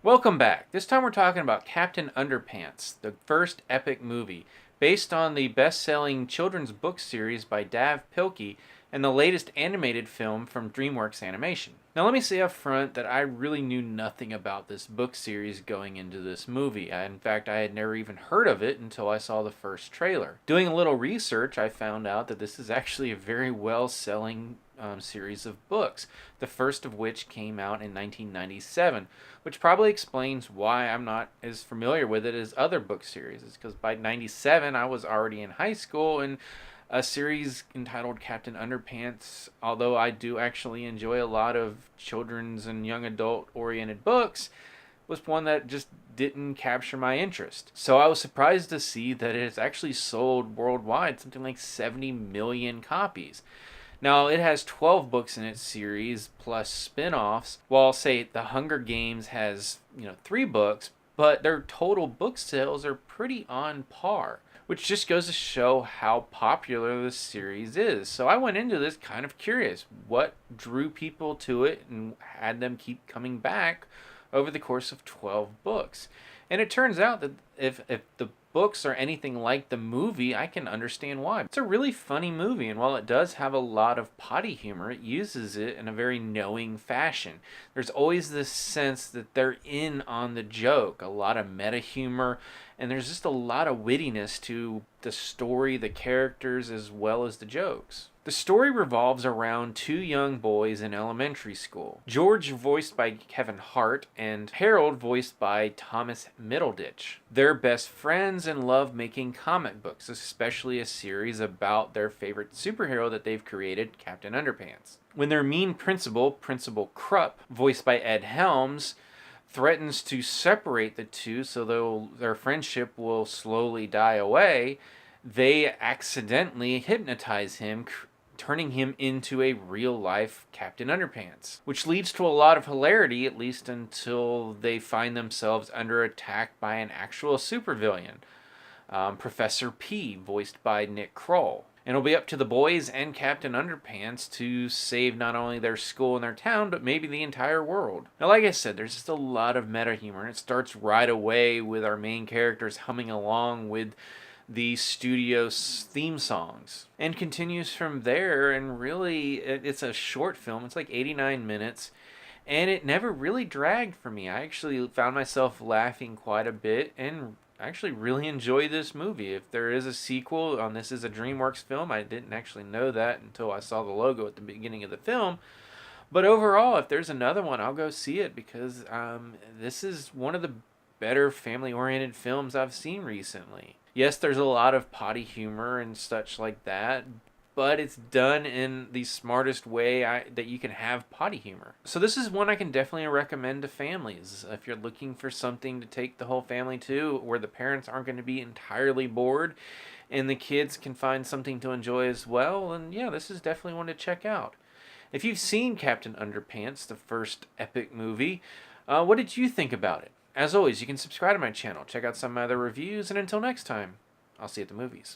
Welcome back. This time we're talking about Captain Underpants, the first epic movie, based on the best-selling children's book series by Dav Pilkey and the latest animated film from Dreamworks Animation. Now let me say up front that I really knew nothing about this book series going into this movie. In fact, I had never even heard of it until I saw the first trailer. Doing a little research, I found out that this is actually a very well-selling series of books, the first of which came out in 1997, which probably explains why I'm not as familiar with it as other book series. It's because by 97 I was already in high school, and a series entitled Captain Underpants, although I do actually enjoy a lot of children's and young adult oriented books, was one that just didn't capture my interest. So I was surprised to see that it has actually sold worldwide something like 70 million copies. Now, it has 12 books in its series, plus spin-offs, while, say, The Hunger Games has, 3 books, but their total book sales are pretty on par, which just goes to show how popular this series is. So I went into this kind of curious. What drew people to it and had them keep coming back over the course of 12 books? And it turns out that if the books are anything like the movie, I can understand why. It's a really funny movie, and while it does have a lot of potty humor, it uses it in a very knowing fashion. There's always this sense that they're in on the joke, a lot of meta humor, and there's just a lot of wittiness to the story, the characters, as well as the jokes. The story revolves around two young boys in elementary school. George, voiced by Kevin Hart, and Harold, voiced by Thomas Middleditch. They're best friends and love making comic books, especially a series about their favorite superhero that they've created, Captain Underpants. When their mean principal, Principal Krupp, voiced by Ed Helms, threatens to separate the two so their friendship will slowly die away, they accidentally hypnotize him, turning him into a real-life Captain Underpants, which leads to a lot of hilarity, at least until they find themselves under attack by an actual supervillain, Professor P, voiced by Nick Kroll. And it'll be up to the boys and Captain Underpants to save not only their school and their town, but maybe the entire world. Now, like I said, there's just a lot of meta humor, and it starts right away with our main characters humming along with the studio's theme songs, and continues from there. And really, it's a short film. It's like 89 minutes, and it never really dragged for me. I actually found myself laughing quite a bit, and I actually really enjoy this movie. If there is a sequel, this is a Dreamworks film. I didn't actually know that until I saw the logo at the beginning of the film. But overall, if there's another one, I'll go see it, because this is one of the better family-oriented films I've seen recently. Yes, there's a lot of potty humor and such like that, but it's done in the smartest way that you can have potty humor. So this is one I can definitely recommend to families. If you're looking for something to take the whole family to, where the parents aren't going to be entirely bored and the kids can find something to enjoy as well, then yeah, this is definitely one to check out. If you've seen Captain Underpants, the first epic movie, what did you think about it? As always, you can subscribe to my channel, check out some of my other reviews, and until next time, I'll see you at the movies.